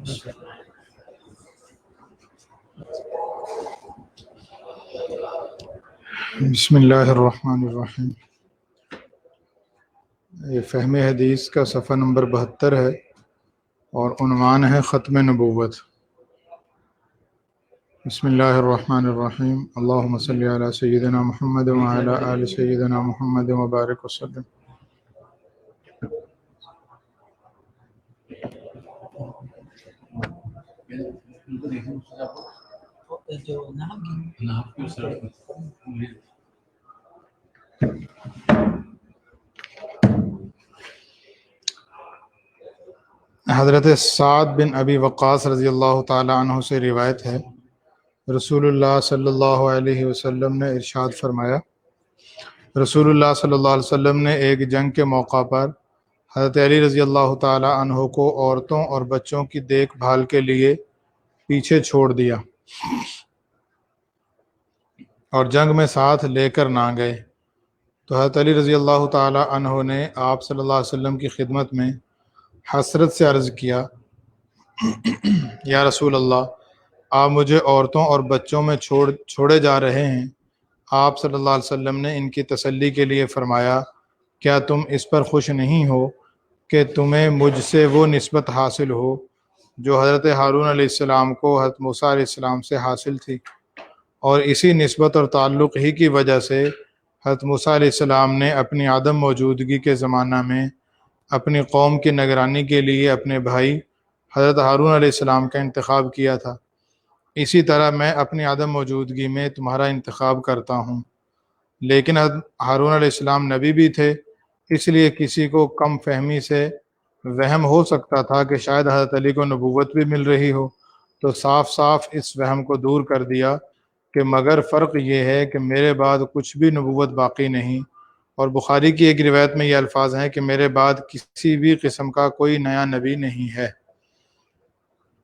بسم اللہ الرحمن الرحیم۔ یہ فہم حدیث کا صفحہ نمبر 72 ہے اور عنوان ہے ختم نبوت۔ بسم اللہ الرحمن الرحیم۔ اللہم صلی علی سیدنا محمد وعلی آل سیدنا محمد وبارک وسلم۔ حضرت سعد بن ابی وقاص رضی اللہ تعالی عنہ سے روایت ہے، رسول اللہ صلی اللہ علیہ وسلم نے ارشاد فرمایا، رسول اللہ صلی اللہ علیہ وسلم نے ایک جنگ کے موقع پر حضرت علی رضی اللہ تعالی عنہ کو عورتوں اور بچوں کی دیکھ بھال کے لیے پیچھے چھوڑ دیا اور جنگ میں ساتھ لے کر نہ گئے، تو حضرت علی رضی اللہ تعالی عنہ نے آپ صلی اللہ علیہ وسلم کی خدمت میں حسرت سے عرض کیا، یا رسول اللہ، آپ مجھے عورتوں اور بچوں میں چھوڑے جا رہے ہیں۔ آپ صلی اللہ علیہ وسلم نے ان کی تسلی کے لیے فرمایا، کیا تم اس پر خوش نہیں ہو کہ تمہیں مجھ سے وہ نسبت حاصل ہو جو حضرت ہارون علیہ السلام کو حضرت موسیٰ علیہ السلام سے حاصل تھی، اور اسی نسبت اور تعلق ہی کی وجہ سے حضرت موسیٰ علیہ السلام نے اپنی عدم موجودگی کے زمانہ میں اپنی قوم کی نگرانی کے لیے اپنے بھائی حضرت ہارون علیہ السلام کا انتخاب کیا تھا، اسی طرح میں اپنی عدم موجودگی میں تمہارا انتخاب کرتا ہوں۔ لیکن حضرت ہارون علیہ السلام نبی بھی تھے، اس لیے کسی کو کم فہمی سے وہم ہو سکتا تھا کہ شاید حضرت علی کو نبوت بھی مل رہی ہو، تو صاف صاف اس وہم کو دور کر دیا کہ مگر فرق یہ ہے کہ میرے بعد کچھ بھی نبوت باقی نہیں، اور بخاری کی ایک روایت میں یہ الفاظ ہیں کہ میرے بعد کسی بھی قسم کا کوئی نیا نبی نہیں ہے،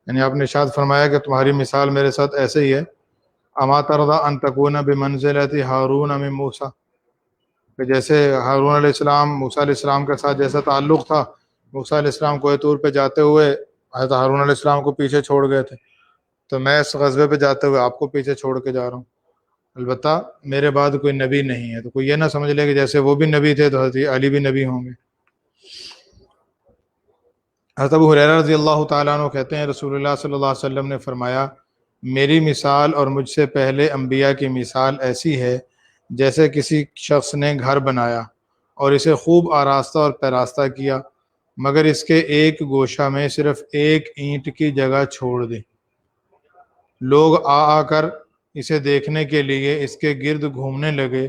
یعنی آپ نے ارشاد فرمایا کہ تمہاری مثال میرے ساتھ ایسے ہی ہے، اما ترضی ان تکون بمنزلۃ ہارون من موسیٰ، کہ جیسے ہارون علیہ السلام موسیٰ علیہ السلام کے ساتھ جیسا تعلق تھا، موسیٰ علیہ السلام کوہ طور پہ جاتے ہوئے حضرت ہارون علیہ السلام کو پیچھے چھوڑ گئے تھے، تو میں اس غزوے پہ جاتے ہوئے آپ کو پیچھے چھوڑ کے جا رہا ہوں، البتہ میرے بعد کوئی نبی نہیں ہے، تو کوئی یہ نہ سمجھ لے کہ جیسے وہ بھی نبی تھے تو حضرت علی بھی نبی ہوں گے۔ حضرت ابو ہریرہ رضی اللہ تعالیٰ عنہ کہتے ہیں، رسول اللہ صلی اللہ علیہ وسلم نے فرمایا، میری مثال اور مجھ سے پہلے انبیاء کی مثال ایسی ہے جیسے کسی شخص نے گھر بنایا اور اسے خوب آراستہ اور پیراستہ کیا، مگر اس کے ایک گوشہ میں صرف ایک اینٹ کی جگہ چھوڑ دی۔ لوگ آ کر اسے دیکھنے کے لیے اس کے گرد گھومنے لگے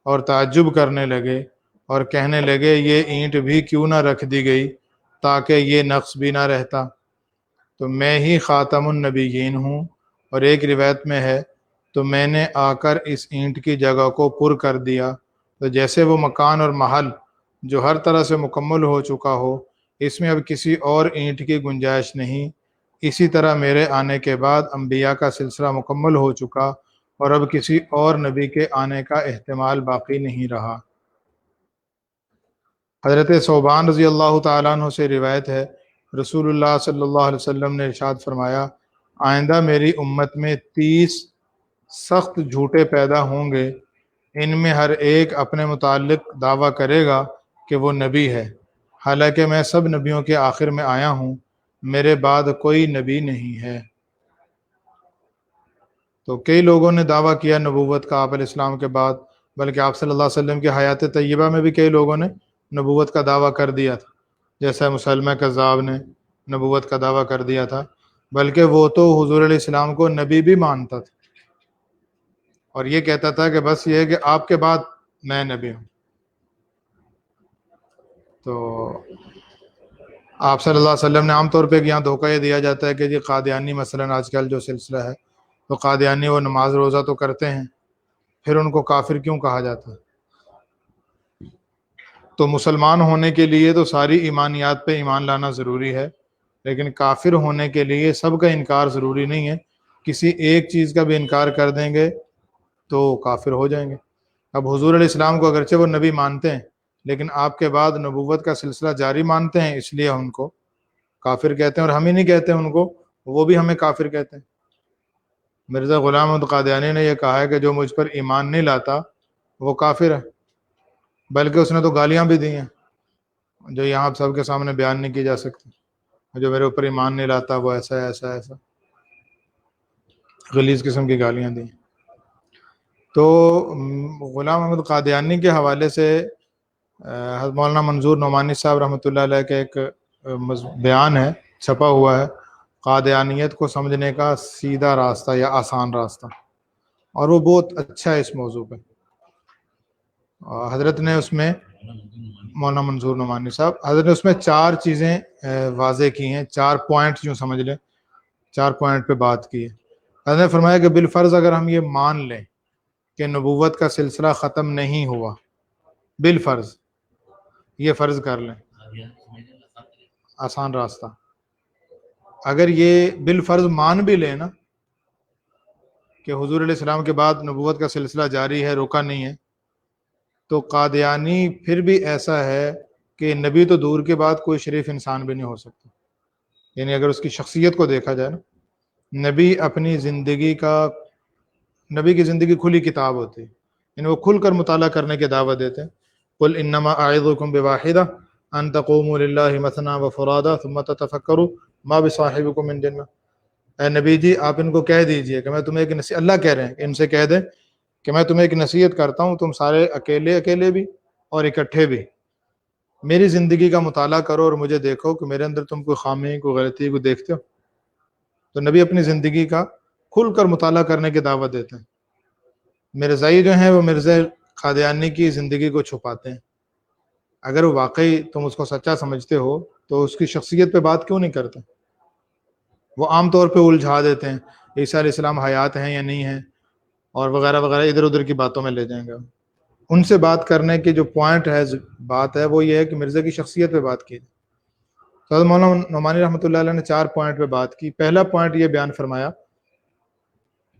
اور تعجب کرنے لگے اور کہنے لگے، یہ اینٹ بھی کیوں نہ رکھ دی گئی تاکہ یہ نقص بھی نہ رہتا، تو میں ہی خاتم النبیین ہوں۔ اور ایک روایت میں ہے، تو میں نے آ کر اس اینٹ کی جگہ کو پر کر دیا، تو جیسے وہ مکان اور محل جو ہر طرح سے مکمل ہو چکا ہو، اس میں اب کسی اور اینٹ کی گنجائش نہیں، اسی طرح میرے آنے کے بعد انبیاء کا سلسلہ مکمل ہو چکا اور اب کسی اور نبی کے آنے کا احتمال باقی نہیں رہا۔ حضرت ثوبان رضی اللہ تعالیٰ عنہ سے روایت ہے، رسول اللہ صلی اللہ علیہ وسلم نے ارشاد فرمایا، آئندہ میری امت میں 30 سخت جھوٹے پیدا ہوں گے، ان میں ہر ایک اپنے متعلق دعویٰ کرے گا کہ وہ نبی ہے، حالانکہ میں سب نبیوں کے آخر میں آیا ہوں، میرے بعد کوئی نبی نہیں ہے۔ تو کئی لوگوں نے دعویٰ کیا نبوت کا آپ علیہ السلام کے بعد، بلکہ آپ صلی اللہ علیہ وسلم کی حیات طیبہ میں بھی کئی لوگوں نے نبوت کا دعویٰ کر دیا تھا، جیسا مسلمہ کذاب نے نبوت کا دعویٰ کر دیا تھا، بلکہ وہ تو حضور علیہ السلام کو نبی بھی مانتا تھا اور یہ کہتا تھا کہ بس یہ ہے کہ آپ کے بعد میں نبی ہوں۔ تو آپ صلی اللہ علیہ وسلم نے عام طور پہ یہاں دھوکہ یہ دیا جاتا ہے کہ جی قادیانی مثلاً آج کل جو سلسلہ ہے، تو قادیانی وہ نماز روزہ تو کرتے ہیں، پھر ان کو کافر کیوں کہا جاتا ہے؟ تو مسلمان ہونے کے لیے تو ساری ایمانیات پہ ایمان لانا ضروری ہے، لیکن کافر ہونے کے لیے سب کا انکار ضروری نہیں ہے، کسی ایک چیز کا بھی انکار کر دیں گے تو کافر ہو جائیں گے۔ اب حضور علیہ السلام کو اگرچہ وہ نبی مانتے ہیں، لیکن آپ کے بعد نبوت کا سلسلہ جاری مانتے ہیں، اس لیے ان کو کافر کہتے ہیں، اور ہم ہی نہیں کہتے ان کو، وہ بھی ہمیں کافر کہتے ہیں۔ مرزا غلام احمد قادیانی نے یہ کہا ہے کہ جو مجھ پر ایمان نہیں لاتا وہ کافر ہے، بلکہ اس نے تو گالیاں بھی دی ہیں جو یہاں آپ سب کے سامنے بیان نہیں کی جا سکتی۔ جو میرے اوپر ایمان نہیں لاتا وہ ایسا ہے، ایسا ایسا، غلیظ قسم کی گالیاں دی۔ تو غلام احمد قادیانی کے حوالے سے حضرت مولانا منظور نعمانی صاحب رحمۃ اللہ علیہ کا ایک بیان ہے، چھپا ہوا ہے، قادیانیت کو سمجھنے کا سیدھا راستہ یا آسان راستہ، اور وہ بہت اچھا ہے اس موضوع پہ۔ حضرت نے اس میں، مولانا منظور نعمانی صاحب، حضرت نے اس میں 4 چیزیں واضح کی ہیں، 4 پوائنٹ یوں سمجھ لیں، 4 پوائنٹ پہ بات کی ہے۔ حضرت نے فرمایا کہ بالفرض اگر ہم یہ مان لیں کہ نبوت کا سلسلہ ختم نہیں ہوا، بالفرض یہ فرض کر لیں، آسان راستہ، اگر یہ بالفرض مان بھی لیں نا کہ حضور علیہ السلام کے بعد نبوت کا سلسلہ جاری ہے، رکا نہیں ہے، تو قادیانی پھر بھی ایسا ہے کہ نبی تو دور کے بعد کوئی شریف انسان بھی نہیں ہو سکتا۔ یعنی اگر اس کی شخصیت کو دیکھا جائے نا، نبی اپنی زندگی کا، نبی کی زندگی کھلی کتاب ہوتی ہے، یعنی وہ کھل کر مطالعہ کرنے کی دعوت دیتے ہیں۔ قل انما اعظکم بواحدہ ان تقوموا للہ مثنی وفرادا ثم تتفکروا ما بصاحبکم من جنہ۔ اے نبی جی آپ ان کو کہہ دیجئے کہ میں تمہیں ایک نصیحت، اللہ کہہ رہے ہیں کہ ان سے کہہ دیں کہ میں تمہیں ایک نصیحت کرتا ہوں، تم سارے اکیلے اکیلے بھی اور اکٹھے بھی میری زندگی کا مطالعہ کرو اور مجھے دیکھو کہ میرے اندر تم کوئی خامی، کوئی غلطی کو دیکھتے ہو۔ تو نبی اپنی زندگی کا کھل کر مطالعہ کرنے کی دعوت دیتے ہیں۔ مرزائی جو ہیں وہ مرزا قادیانی کی زندگی کو چھپاتے ہیں۔ اگر وہ واقعی تم اس کو سچا سمجھتے ہو تو اس کی شخصیت پہ بات کیوں نہیں کرتے؟ وہ عام طور پہ الجھا دیتے ہیں، عیسیٰ علیہ السلام حیات ہیں یا نہیں ہیں، اور وغیرہ وغیرہ، ادھر ادھر کی باتوں میں لے جائیں گے۔ ان سے بات کرنے کی جو پوائنٹ ہے، بات ہے، وہ یہ ہے کہ مرزا کی شخصیت پہ بات کی۔ حضرت مولانا نعمانی رحمۃ اللہ علیہ نے 4 پوائنٹ پہ بات کی۔ پہلا پوائنٹ یہ بیان فرمایا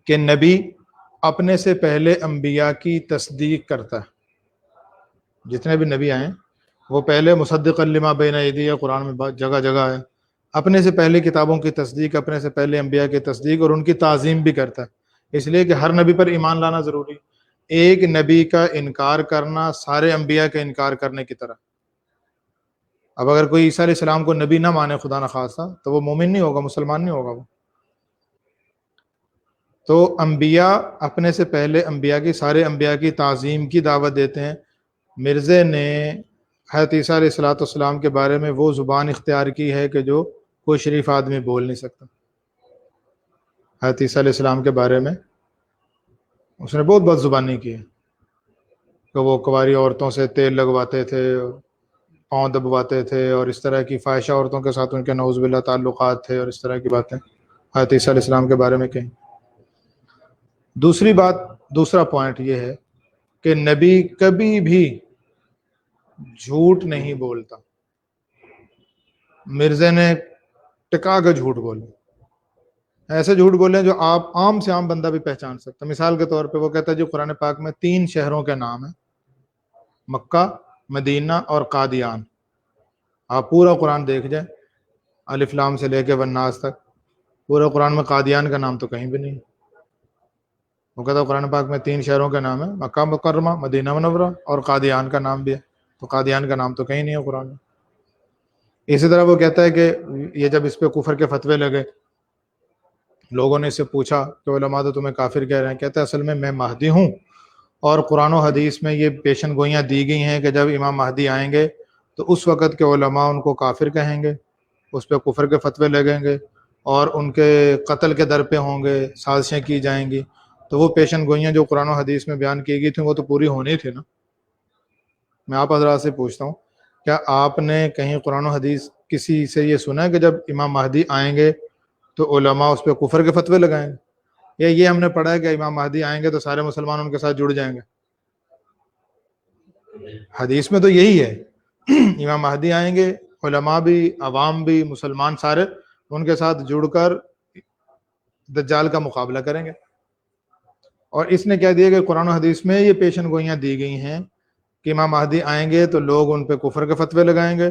کہ نبی اپنے سے پہلے انبیاء کی تصدیق کرتا ہے۔ جتنے بھی نبی آئے وہ پہلے مصدقا لما بین ایدی، قرآن میں جگہ جگہ ہے، اپنے سے پہلے کتابوں کی تصدیق، اپنے سے پہلے انبیاء کی تصدیق اور ان کی تعظیم بھی کرتا ہے، اس لیے کہ ہر نبی پر ایمان لانا ضروری۔ ایک نبی کا انکار کرنا سارے انبیاء کا انکار کرنے کی طرح۔ اب اگر کوئی عیسیٰ علیہ السلام کو نبی نہ مانے خدا نخواستہ تو وہ مومن نہیں ہوگا، مسلمان نہیں ہوگا وہ۔ تو انبیاء اپنے سے پہلے انبیاء کی، سارے انبیاء کی تعظیم کی دعوت دیتے ہیں۔ مرزے نے حضرت عیسیٰ علیہ السلام کے بارے میں وہ زبان اختیار کی ہے کہ جو کوئی شریف آدمی بول نہیں سکتا۔ حضرت عیسیٰ علیہ السلام کے بارے میں اس نے بہت بد زبانی کی ہے کہ وہ کنواری عورتوں سے تیل لگواتے تھے، پاؤں دبواتے تھے، اور اس طرح کی فاحشہ عورتوں کے ساتھ ان کے نعوذ باللہ تعلقات تھے، اور اس طرح کی باتیں حضرت عیسیٰ علیہ السلام کے بارے میں کہیں۔ دوسری بات، دوسرا پوائنٹ یہ ہے کہ نبی کبھی بھی جھوٹ نہیں بولتا۔ مرزے نے ٹکا کے جھوٹ بولے، ایسے جھوٹ بولے جو آپ عام سے عام بندہ بھی پہچان سکتا۔ مثال کے طور پہ وہ کہتا ہے جو قرآن پاک میں 3 شہروں کے نام ہیں، مکہ، مدینہ اور قادیان۔ آپ پورا قرآن دیکھ جائیں، الف لام سے لے کے والناس تک، پورے قرآن میں قادیان کا نام تو کہیں بھی نہیں۔ وہ کہتا ہے قرآن پاک میں 3 شہروں کا نام ہے، مکہ مکرمہ، مدینہ منورہ، اور قادیان کا نام بھی ہے، تو قادیان کا نام تو کہیں نہیں ہے قرآن میں۔ اسی طرح وہ کہتا ہے کہ یہ جب اس پہ کفر کے فتوے لگے، لوگوں نے اس سے پوچھا کہ علماء تو تمہیں کافر کہہ رہے ہیں، کہتا ہے اصل میں مہدی ہوں، اور قرآن و حدیث میں یہ پیشن گوئیاں دی گئی ہیں کہ جب امام مہدی آئیں گے تو اس وقت کے علماء ان کو کافر کہیں گے، اس پہ کفر کے فتوے لگیں گے، اور ان کے قتل کے در پہ ہوں گے، سازشیں کی جائیں گی۔ تو وہ پیشن گوئیاں جو قرآن و حدیث میں بیان کی گئی تھیں وہ تو پوری ہونی تھی نا۔ میں آپ حضرات سے پوچھتا ہوں، کیا آپ نے کہیں قرآن و حدیث کسی سے یہ سنا ہے کہ جب امام مہدی آئیں گے تو علماء اس پہ کفر کے فتوے لگائیں گے؟ یا یہ ہم نے پڑھا ہے کہ امام مہدی آئیں گے تو سارے مسلمان ان کے ساتھ جڑ جائیں گے؟ حدیث میں تو یہی ہے، امام مہدی آئیں گے، علماء بھی، عوام بھی، مسلمان سارے ان کے ساتھ جڑ کر دجال کا مقابلہ کریں گے۔ اور اس نے کہہ دیا کہ قرآن و حدیث میں یہ پیشن گوئیاں دی گئی ہیں کہ امام مہدی آئیں گے تو لوگ ان پہ کفر کے فتوے لگائیں گے،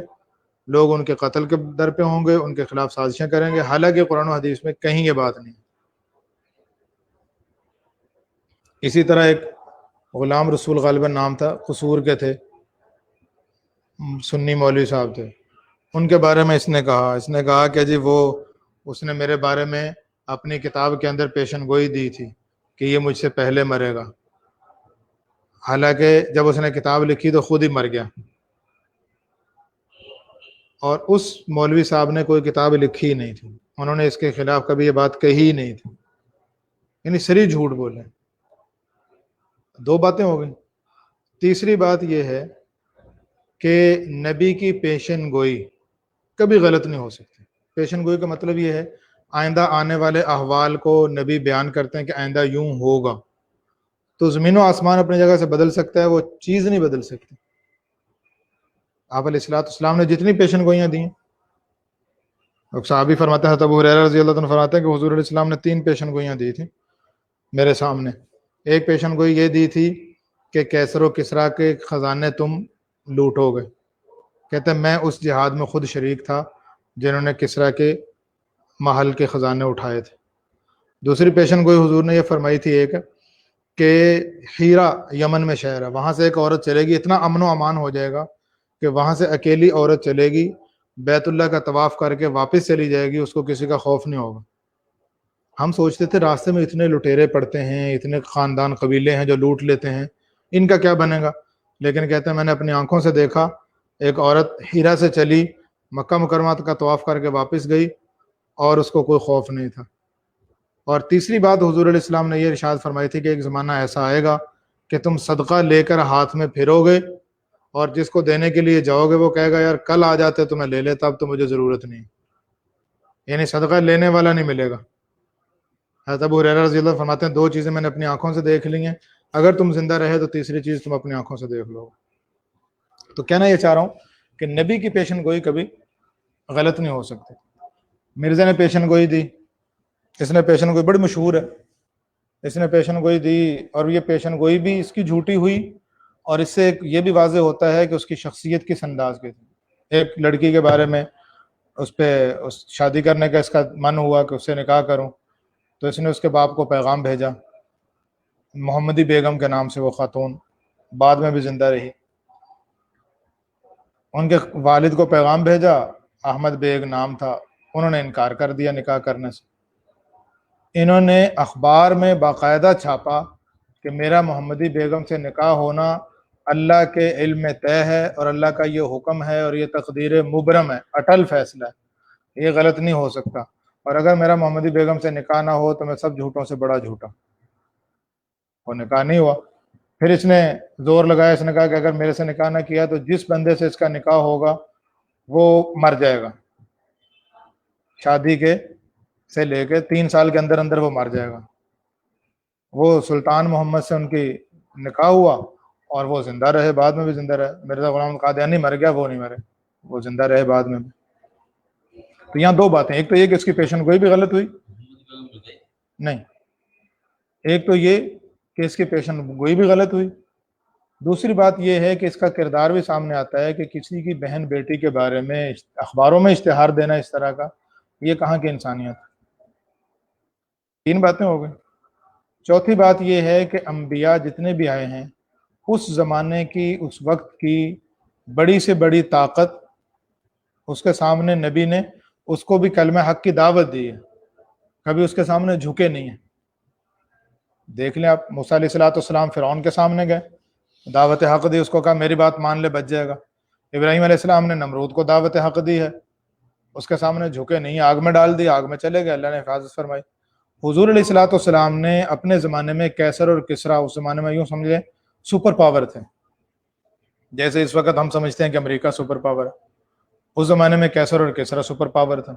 لوگ ان کے قتل کے در پہ ہوں گے، ان کے خلاف سازشیں کریں گے، حالانکہ قرآن و حدیث میں کہیں یہ بات نہیں۔ اسی طرح ایک غلام رسول غالباً نام تھا، قصور کے تھے، سنی مولوی صاحب تھے، ان کے بارے میں اس نے کہا کہ جی اس نے میرے بارے میں اپنی کتاب کے اندر پیشن گوئی دی تھی کہ یہ مجھ سے پہلے مرے گا، حالانکہ جب اس نے کتاب لکھی تو خود ہی مر گیا، اور اس مولوی صاحب نے کوئی کتاب لکھی ہی نہیں تھی، انہوں نے اس کے خلاف کبھی یہ بات کہی ہی نہیں تھی، یعنی صریح جھوٹ بولے۔ دو باتیں ہو گئی۔ تیسری بات یہ ہے کہ نبی کی پیشن گوئی کبھی غلط نہیں ہو سکتی۔ پیشن گوئی کا مطلب یہ ہے آئندہ آنے والے احوال کو نبی بیان کرتے ہیں کہ آئندہ یوں ہوگا، تو زمین و آسمان اپنی جگہ سے بدل سکتا ہے، وہ چیز نہیں بدل سکتی۔ آپ علیہ الصلوۃ والسلام نے جتنی پیشن گوئیاں دی ہیں، صحابی فرماتے ہیں، ابو ہریرہ رضی اللہ عنہ فرماتے ہیں کہ حضور علیہ السلام نے 3 پیشن گوئیاں دی تھیں میرے سامنے۔ ایک پیشن گوئی یہ دی تھی کہ کیسر و کسریٰ کے خزانے تم لوٹو گے، کہتے ہیں میں اس جہاد میں خود شریک تھا جنہوں نے کسریٰ کے محل کے خزانے اٹھائے تھے۔ دوسری پیشن گوئی حضور نے یہ فرمائی تھی ایک کہ ہیرا یمن میں شہر ہے، وہاں سے ایک عورت چلے گی، اتنا امن و امان ہو جائے گا کہ وہاں سے اکیلی عورت چلے گی، بیت اللہ کا طواف کر کے واپس چلی جائے گی، اس کو کسی کا خوف نہیں ہوگا۔ ہم سوچتے تھے راستے میں اتنے لٹیرے پڑتے ہیں، اتنے خاندان قبیلے ہیں جو لوٹ لیتے ہیں، ان کا کیا بنے گا؟ لیکن کہتے ہیں میں نے اپنی آنکھوں سے دیکھا، ایک عورت ہیرا سے چلی، مکہ مکرمہ کا طواف کر کے واپس گئی اور اس کو کوئی خوف نہیں تھا۔ اور تیسری بات حضور علیہ السلام نے یہ ارشاد فرمائی تھی کہ ایک زمانہ ایسا آئے گا کہ تم صدقہ لے کر ہاتھ میں پھرو گے اور جس کو دینے کے لیے جاؤ گے وہ کہے گا یار کل آ جاتے تو میں لے لیتا، اب تو مجھے ضرورت نہیں، یعنی صدقہ لینے والا نہیں ملے گا۔ حضرت ابو ہریرہ رضی اللہ عنہ فرماتے ہیں 2 چیزیں میں نے اپنی آنکھوں سے دیکھ لی ہیں، اگر تم زندہ رہے تو تیسری چیز تم اپنی آنکھوں سے دیکھ لو۔ تو کہنا یہ چاہ رہا ہوں کہ نبی کی پیشن گوئی کبھی غلط نہیں ہو سکتی۔ مرزا نے پیشن گوئی دی، اس نے پیشن گوئی بڑی مشہور ہے، اس نے پیشن گوئی دی اور یہ پیشن گوئی بھی اس کی جھوٹی ہوئی، اور اس سے یہ بھی واضح ہوتا ہے کہ اس کی شخصیت کس انداز کی تھی۔ ایک لڑکی کے بارے میں اس پہ شادی کرنے کا اس کا من ہوا کہ اس سے نکاح کروں، تو اس نے اس کے باپ کو پیغام بھیجا، محمدی بیگم کے نام سے وہ خاتون بعد میں بھی زندہ رہی، ان کے والد کو پیغام بھیجا، احمد بیگ نام تھا، انہوں نے انکار کر دیا نکاح کرنے سے۔ انہوں نے اخبار میں باقاعدہ چھاپا کہ میرا محمدی بیگم سے نکاح ہونا اللہ کے علم میں طے ہے اور اللہ کا یہ حکم ہے اور یہ تقدیر مبرم ہے، اٹل فیصلہ ہے، یہ غلط نہیں ہو سکتا، اور اگر میرا محمدی بیگم سے نکاح نہ ہو تو میں سب جھوٹوں سے بڑا جھوٹا۔ وہ نکاح نہیں ہوا۔ پھر اس نے زور لگایا، اس نے کہا کہ اگر میرے سے نکاح نہ کیا تو جس بندے سے اس کا نکاح ہوگا وہ مر جائے گا، شادی کے سے لے کے 3 سال کے اندر اندر وہ مر جائے گا۔ وہ سلطان محمد سے ان کی نکاح ہوا اور وہ زندہ رہے، بعد میں بھی زندہ رہے۔ مرزا غلام قادیانی مر گیا، وہ نہیں مرے، وہ زندہ رہے بعد میں بھی۔ تو یہاں 2 باتیں، ایک تو یہ کہ اس کی پیشن گوئی بھی غلط ہوئی، نہیں، ایک تو یہ کہ اس کی پیشن گوئی بھی غلط ہوئی، دوسری بات یہ ہے کہ اس کا کردار بھی سامنے آتا ہے کہ کسی کی بہن بیٹی کے بارے میں اخباروں میں اشتہار دینا اس طرح کا، یہ کہاں کی انسانیت۔ 3 باتیں ہو گئی۔ چوتھی بات یہ ہے کہ انبیاء جتنے بھی آئے ہیں اس زمانے کی، اس وقت کی بڑی سے بڑی طاقت اس کے سامنے نبی نے اس کو بھی کلمہ حق کی دعوت دی ہے، کبھی اس کے سامنے جھکے نہیں ہیں۔ دیکھ لیں آپ، موسیٰ علیہ السلام فرعون کے سامنے گئے، دعوت حق دی، اس کو کہا میری بات مان لے بچ جائے گا۔ ابراہیم علیہ السلام نے نمرود کو دعوت حق دی ہے، اس کے سامنے جھکے نہیں، آگ میں ڈال دی، آگ میں چلے گئے، اللہ نے حفاظت فرمائی۔ حضور علیہ السلام نے اپنے زمانے میں کیسر اور کسریٰ، اس زمانے میں یوں سمجھیں سپر پاور تھے، جیسے اس وقت ہم سمجھتے ہیں کہ امریکہ سپر پاور ہے، اس زمانے میں کیسر اور کسریٰ سپر پاور تھا۔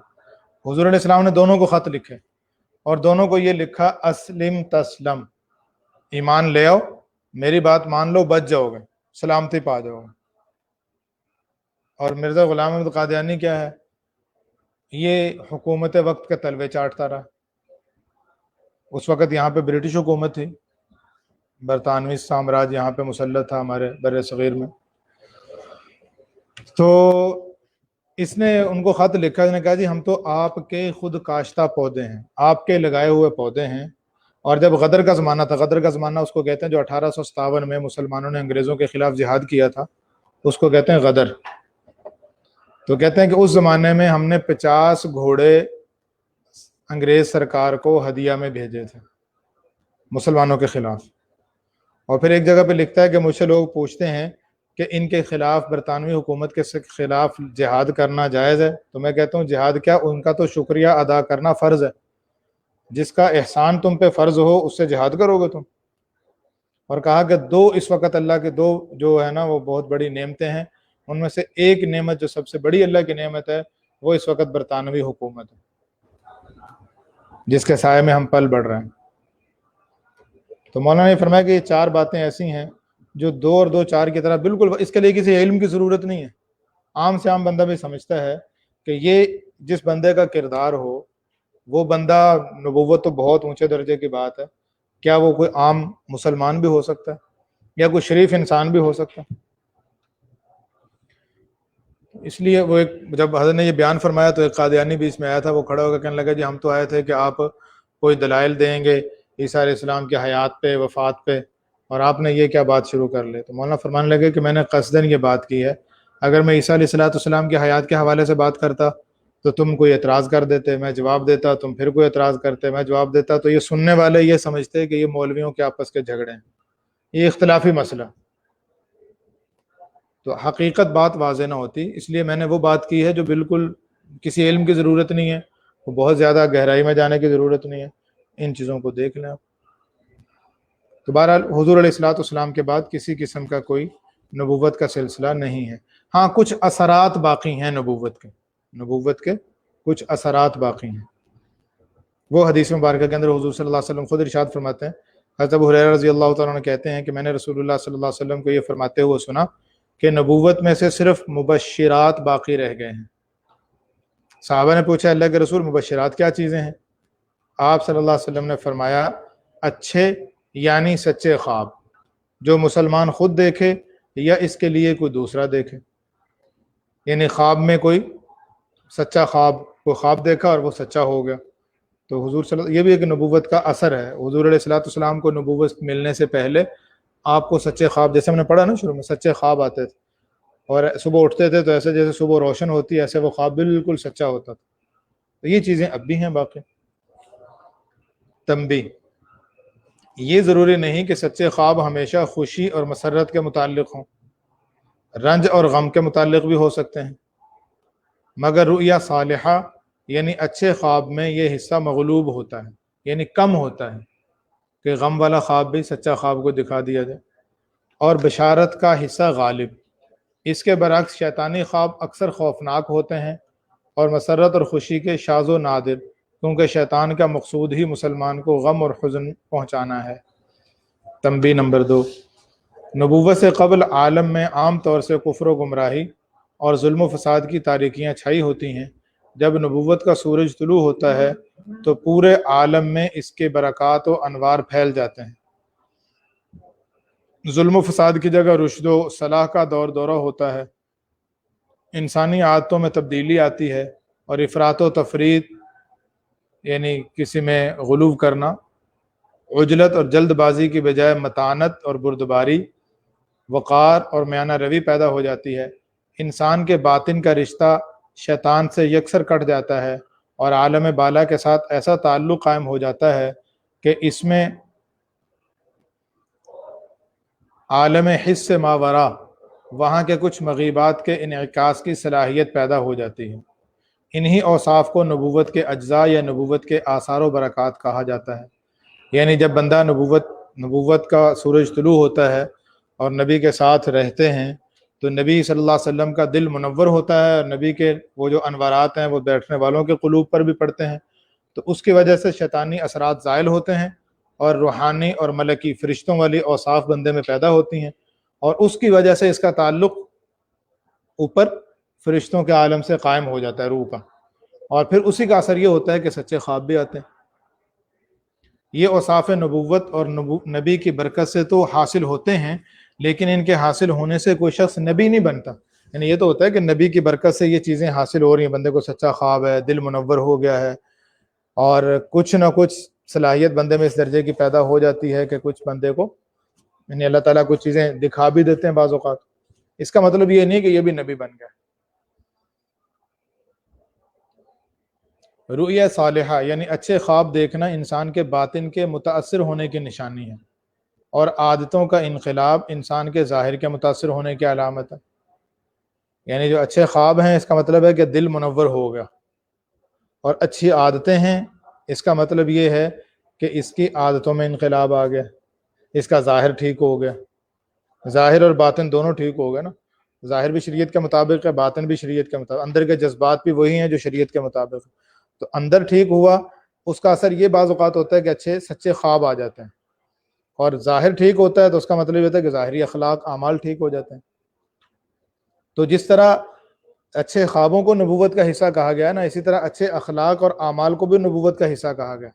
حضور علیہ السلام نے دونوں کو خط لکھے اور دونوں کو یہ لکھا اسلم تسلم، ایمان لے آؤ، میری بات مان لو، بچ جاؤ گے، سلامتی پا جاؤ گے۔ اور مرزا غلام احمد قادیانی کیا ہے، یہ حکومت وقت کے تلوے چاٹتا رہا۔ اس وقت یہاں پہ برٹش حکومت تھی، برطانوی سامراج یہاں پہ مسلط تھا ہمارے بر صغیر میں۔ تو اس نے ان کو خط لکھا، اس نے کہا جی ہم تو آپ کے خود کاشتہ پودے ہیں، آپ کے لگائے ہوئے پودے ہیں۔ اور جب غدر کا زمانہ تھا، غدر کا زمانہ اس کو کہتے ہیں جو 1857 میں مسلمانوں نے انگریزوں کے خلاف جہاد کیا تھا، اس کو کہتے ہیں غدر۔ تو کہتے ہیں کہ اس زمانے میں ہم نے 50 گھوڑے انگریز سرکار کو ہدیہ میں بھیجے تھے مسلمانوں کے خلاف۔ اور پھر ایک جگہ پہ لکھتا ہے کہ مجھ سے لوگ پوچھتے ہیں کہ ان کے خلاف، برطانوی حکومت کے خلاف جہاد کرنا جائز ہے؟ تو میں کہتا ہوں جہاد کیا، ان کا تو شکریہ ادا کرنا فرض ہے۔ جس کا احسان تم پہ فرض ہو اس سے جہاد کرو گے تم؟ اور کہا کہ دو اس وقت اللہ کے دو جو ہے نا وہ بہت بڑی نعمتیں ہیں، ان میں سے ایک نعمت جو سب سے بڑی اللہ کی نعمت ہے وہ اس وقت برطانوی حکومت ہے، جس کے سائے میں ہم پل بڑھ رہے ہیں۔ تو مولانا نے فرمایا کہ یہ 4 باتیں ایسی ہیں جو 2 اور 2 4 کی طرح بالکل، اس کے لیے کسی علم کی ضرورت نہیں ہے، عام سے عام بندہ بھی سمجھتا ہے کہ یہ جس بندے کا کردار ہو وہ بندہ، نبوت تو بہت اونچے درجے کی بات ہے، کیا وہ کوئی عام مسلمان بھی ہو سکتا ہے یا کوئی شریف انسان بھی ہو سکتا ہے؟ اس لیے وہ ایک جب حضرت نے یہ بیان فرمایا تو ایک قادیانی بھی اس میں آیا تھا، وہ کھڑا ہو کر کہنے لگا جی ہم تو آئے تھے کہ آپ کوئی دلائل دیں گے عیسیٰ علیہ السلام کی حیات پہ، وفات پہ، اور آپ نے یہ کیا بات شروع کر لے؟ تو مولانا فرمانے لگے کہ میں نے قصداً یہ بات کی ہے، اگر میں عیسیٰ علیہ السلام کی حیات کے حوالے سے بات کرتا تو تم کوئی اعتراض کر دیتے، میں جواب دیتا، تم پھر کوئی اعتراض کرتے، میں جواب دیتا، تو یہ سننے والے یہ سمجھتے کہ یہ مولویوں کے آپس کے جھگڑے ہیں، یہ اختلافی مسئلہ، تو حقیقت بات واضح نہ ہوتی۔ اس لیے میں نے وہ بات کی ہے جو بالکل کسی علم کی ضرورت نہیں ہے، وہ بہت زیادہ گہرائی میں جانے کی ضرورت نہیں ہے، ان چیزوں کو دیکھ لیں آپ۔ تو بہرحال حضور علیہ الصلوۃ والسلام کے بعد کسی قسم کا کوئی نبوت کا سلسلہ نہیں ہے۔ ہاں کچھ اثرات باقی ہیں نبوت کے کچھ اثرات باقی ہیں، وہ حدیث مبارکہ کے اندر حضور صلی اللہ علیہ وسلم خود ارشاد فرماتے ہیں۔ حضرت ابو ہریرہ رضی اللہ تعالیٰ عنہ کہتے ہیں کہ میں نے رسول اللہ صلی اللہ علیہ وسلم کو یہ فرماتے ہوئے سنا کہ نبوت میں سے صرف مبشرات باقی رہ گئے ہیں۔ صحابہ نے پوچھا اللہ کے رسول مبشرات کیا چیزیں ہیں؟ آپ صلی اللہ علیہ وسلم نے فرمایا اچھے یعنی سچے خواب، جو مسلمان خود دیکھے یا اس کے لیے کوئی دوسرا دیکھے، یعنی خواب میں کوئی سچا خواب، کوئی خواب دیکھا اور وہ سچا ہو گیا۔ تو حضور صلی اللہ، یہ بھی ایک نبوت کا اثر ہے۔ حضور علیہ الصلوۃ والسلام کو نبوت ملنے سے پہلے آپ کو سچے خواب، جیسے ہم نے پڑھا نا شروع میں، سچے خواب آتے تھے اور صبح اٹھتے تھے تو ایسے جیسے صبح روشن ہوتی ہے ایسے وہ خواب بالکل سچا ہوتا تھا۔ تو یہ چیزیں اب بھی ہیں باقی۔ تنبیہ، یہ ضروری نہیں کہ سچے خواب ہمیشہ خوشی اور مسرت کے متعلق ہوں، رنج اور غم کے متعلق بھی ہو سکتے ہیں، مگر رؤیا صالحہ یعنی اچھے خواب میں یہ حصہ مغلوب ہوتا ہے، یعنی کم ہوتا ہے کہ غم والا خواب بھی سچا خواب کو دکھا دیا جائے، اور بشارت کا حصہ غالب۔ اس کے برعکس شیطانی خواب اکثر خوفناک ہوتے ہیں اور مسرت اور خوشی کے شاذ و نادر، کیونکہ شیطان کا مقصود ہی مسلمان کو غم اور حزن پہنچانا ہے۔ تنبیہ نمبر 2، نبوت سے قبل عالم میں عام طور سے کفر و گمراہی اور ظلم و فساد کی تاریکیاں چھائی ہوتی ہیں۔ جب نبوت کا سورج طلوع ہوتا ہے تو پورے عالم میں اس کے برکات و انوار پھیل جاتے ہیں، ظلم و فساد کی جگہ رشد و صلاح کا دورہ ہوتا ہے، انسانی عادتوں میں تبدیلی آتی ہے، اور افراط و تفریط یعنی کسی میں غلو کرنا، عجلت اور جلد بازی کی بجائے متانت اور بردباری، وقار اور میانہ روی پیدا ہو جاتی ہے۔ انسان کے باطن کا رشتہ شیطان سے یکسر کٹ جاتا ہے اور عالم بالا کے ساتھ ایسا تعلق قائم ہو جاتا ہے کہ اس میں عالم حس سے ماورا، وہاں کے کچھ مغیبات کے انعکاس کی صلاحیت پیدا ہو جاتی ہے۔ انہی اوصاف کو نبوت کے اجزاء یا نبوت کے آثار و برکات کہا جاتا ہے۔ یعنی جب بندہ نبوت کا سورج طلوع ہوتا ہے اور نبی کے ساتھ رہتے ہیں تو نبی صلی اللہ علیہ وسلم کا دل منور ہوتا ہے، اور نبی کے وہ جو انوارات ہیں وہ بیٹھنے والوں کے قلوب پر بھی پڑتے ہیں، تو اس کی وجہ سے شیطانی اثرات زائل ہوتے ہیں اور روحانی اور ملکی فرشتوں والی اوصاف بندے میں پیدا ہوتی ہیں، اور اس کی وجہ سے اس کا تعلق اوپر فرشتوں کے عالم سے قائم ہو جاتا ہے روح کا، اور پھر اسی کا اثر یہ ہوتا ہے کہ سچے خواب بھی آتے ہیں۔ یہ اوصاف نبوت اور نبی کی برکت سے تو حاصل ہوتے ہیں، لیکن ان کے حاصل ہونے سے کوئی شخص نبی نہیں بنتا، یعنی یہ تو ہوتا ہے کہ نبی کی برکت سے یہ چیزیں حاصل ہو رہی ہیں، بندے کو سچا خواب ہے، دل منور ہو گیا ہے، اور کچھ نہ کچھ صلاحیت بندے میں اس درجے کی پیدا ہو جاتی ہے کہ کچھ بندے کو یعنی اللہ تعالیٰ کچھ چیزیں دکھا بھی دیتے ہیں بعض اوقات. اس کا مطلب یہ نہیں کہ یہ بھی نبی بن گیا. رؤیا صالحہ یعنی اچھے خواب دیکھنا انسان کے باطن کے متاثر ہونے کی نشانی ہے، اور عادتوں کا انقلاب انسان کے ظاہر کے متاثر ہونے کی علامت ہے. یعنی جو اچھے خواب ہیں اس کا مطلب ہے کہ دل منور ہو گیا، اور اچھی عادتیں ہیں اس کا مطلب یہ ہے کہ اس کی عادتوں میں انقلاب آ گیا، اس کا ظاہر ٹھیک ہو گیا. ظاہر اور باطن دونوں ٹھیک ہو گئے نا. ظاہر بھی شریعت کے مطابق ہے، باطن بھی شریعت کے مطابق، اندر کے جذبات بھی وہی ہیں جو شریعت کے مطابق. تو اندر ٹھیک ہوا، اس کا اثر یہ بعض اوقات ہوتا ہے کہ اچھے سچے خواب آ جاتے ہیں، اور ظاہر ٹھیک ہوتا ہے تو اس کا مطلب یہ ہوتا ہے کہ ظاہری اخلاق اعمال ٹھیک ہو جاتے ہیں. تو جس طرح اچھے خوابوں کو نبوت کا حصہ کہا گیا نا، اسی طرح اچھے اخلاق اور اعمال کو بھی نبوت کا حصہ کہا گیا.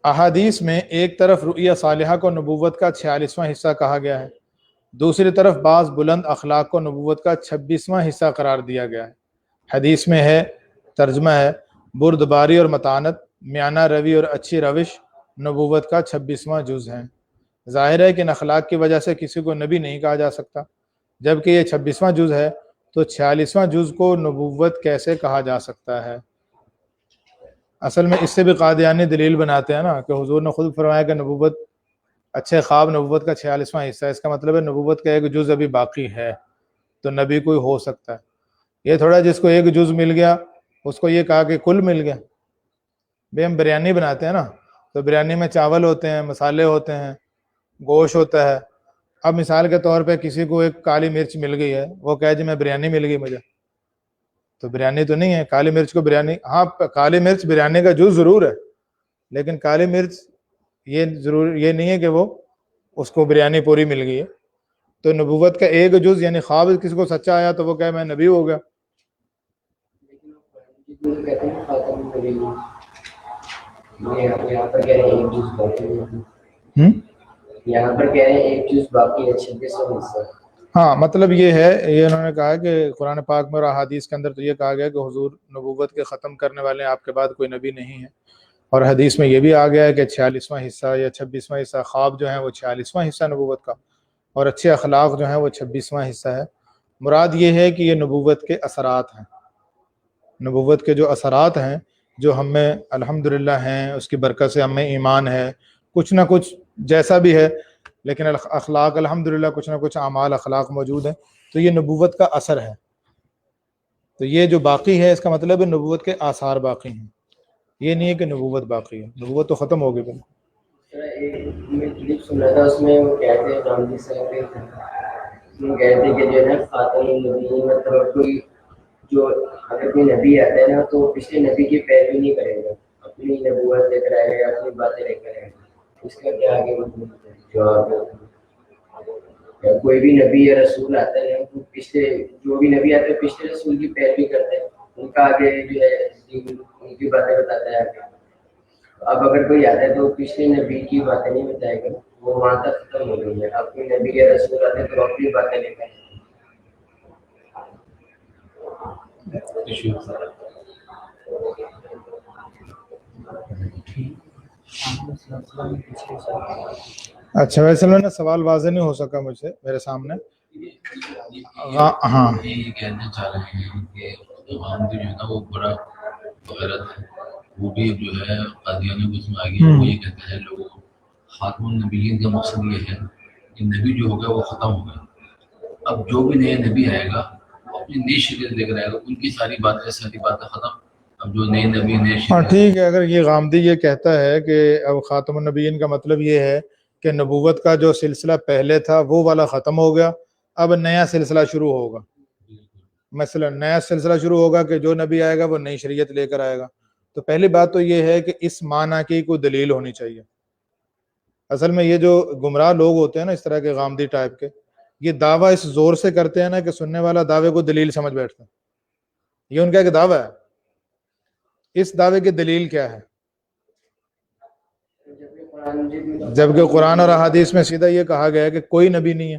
احادیث میں ایک طرف رؤیا صالحہ کو نبوت کا 46واں حصہ کہا گیا ہے، دوسری طرف بعض بلند اخلاق کو نبوت کا 26واں حصہ قرار دیا گیا ہے. حدیث میں ہے، ترجمہ ہے، بردباری اور متانت، میانہ روی اور اچھی روش نبوت کا 26واں جز ہیں. ظاہر ہے کہ ان اخلاق کی وجہ سے کسی کو نبی نہیں کہا جا سکتا، جبکہ یہ 26واں جز ہے تو 46واں جز کو نبوت کیسے کہا جا سکتا ہے؟ اصل میں اس سے بھی قادیانی دلیل بناتے ہیں نا کہ حضور نے خود فرمایا کہ نبوت اچھے خواب نبوت کا 46واں حصہ ہے. اس کا مطلب ہے نبوت کا ایک جز ابھی باقی ہے تو نبی کوئی ہو سکتا ہے. یہ تھوڑا جس کو ایک جز مل گیا اس کو یہ کہا کہ کل مل گیا. بھئی ہم بریانی بناتے ہیں نا، تو بریانی میں چاول ہوتے ہیں، مسالے ہوتے ہیں، گوشت ہوتا ہے. اب مثال کے طور پہ کسی کو ایک کالی مرچ مل گئی ہے، وہ کہے جی میں بریانی مل گئی مجھے، تو بریانی تو نہیں ہے. کالی مرچ کو بریانی، ہاں کالی مرچ بریانی کا جز ضرور ہے، لیکن کالی مرچ یہ ضرور یہ نہیں ہے کہ وہ اس کو بریانی پوری مل گئی ہے. تو نبوت کا ایک جز یعنی خواب کسی کو سچا آیا تو وہ کہے میں نبی ہو گیا. یہاں پر کہہ رہے ہیں ایک جز باقی ہے 26واں حصہ. ہاں مطلب یہ ہے، یہ انہوں نے کہا کہ قرآن پاک میں اور احادیث کے اندر تو یہ کہا گیا کہ حضور نبوت کے ختم کرنے والے ہیں، آپ کے بعد کوئی نبی نہیں ہے. اور حدیث میں یہ بھی آ گیا ہے کہ 46واں حصہ یا 26واں حصہ خواب جو ہیں وہ 46واں حصہ نبوت کا، اور اچھے اخلاق جو ہیں وہ 26واں حصہ ہے. مراد یہ ہے کہ یہ نبوت کے اثرات ہیں، نبوت کے جو اثرات ہیں جو ہم میں الحمدللہ ہیں، اس کی برکت سے ہم میں ایمان ہے، کچھ نہ کچھ جیسا بھی ہے، لیکن اخلاق الحمدللہ کچھ نہ کچھ اعمال اخلاق موجود ہیں، تو یہ نبوت کا اثر ہے. تو یہ جو باقی ہے اس کا مطلب ہے نبوت کے آثار باقی ہیں، یہ نہیں ہے کہ نبوت باقی ہے. نبوت تو ختم ہو گئی بالکل. میں کلپ سن رہا تھا، اس میں وہ کہتے ہیں گاندھی صاحب کہتے ہیں کہ جو ہے خاتم النبیین، مطلب کوئی جو اگر کوئی نبی آتا ہے نا تو پچھلے نبی کی پیروی نہیں کرے گا، اپنی نبوت لے کر آئے گا، اپنی باتیں لے کر آئے گا. اس کا کیا آگے جواب ہے؟ کوئی بھی نبی یا رسول آتا ہے تو پچھلے جو بھی نبی آتا ہے پچھلے رسول کی پیروی کرتے ہیں، ان کا آگے جو ہے ان کی باتیں بتاتا ہے آگے. اب اگر کوئی آتا ہے تو پچھلے نبی کی باتیں نہیں بتائے گا، وہ وہاں تک ختم ہو گئی ہے. اب کوئی نبی یا رسول آتے ہیں تو اپنی باتیں لے کر. اچھا ویسے میں نے سوال واضح نہیں ہو سکا مجھ سے میرے سامنے. ہاں یہ کہنا چاہ رہے ہیں کہ غامدی جو ہے نا وہ بڑا غیرت ہے، وہ بھی جو ہے قادیانی کو اس میں آ گیا. وہ یہ کہتا ہے لوگوں خاتم النبیین کا مقصد یہ ہے کہ نبی جو ہوگا وہ ختم ہوگا، اب جو بھی نیا نبی آئے گا وہ اپنی نئی شریعت لے کر آئے گا، ان کی ساری باتیں ختم. اب جو نئے نبی نئے ہاں ٹھیک ہے. اگر یہ غامدی یہ کہتا ہے کہ اب خاتم النبیین کا مطلب یہ ہے کہ نبوت کا جو سلسلہ پہلے تھا وہ والا ختم ہو گیا، اب نیا سلسلہ شروع ہوگا. مثلا نیا سلسلہ شروع ہوگا کہ جو نبی آئے گا وہ نئی شریعت لے کر آئے گا. تو پہلی بات تو یہ ہے کہ اس معنی کی کوئی دلیل ہونی چاہیے. اصل میں یہ جو گمراہ لوگ ہوتے ہیں نا اس طرح کے غامدی ٹائپ کے، یہ دعویٰ اس زور سے کرتے ہیں نا کہ سننے والا دعوے کو دلیل سمجھ بیٹھتا ہے. یہ ان کا ایک دعویٰ ہے. اس دعوے کی دلیل کیا ہے؟ جبکہ قرآن اور احادیث میں سیدھا یہ کہا گیا ہے کہ کوئی نبی نہیں ہے.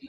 30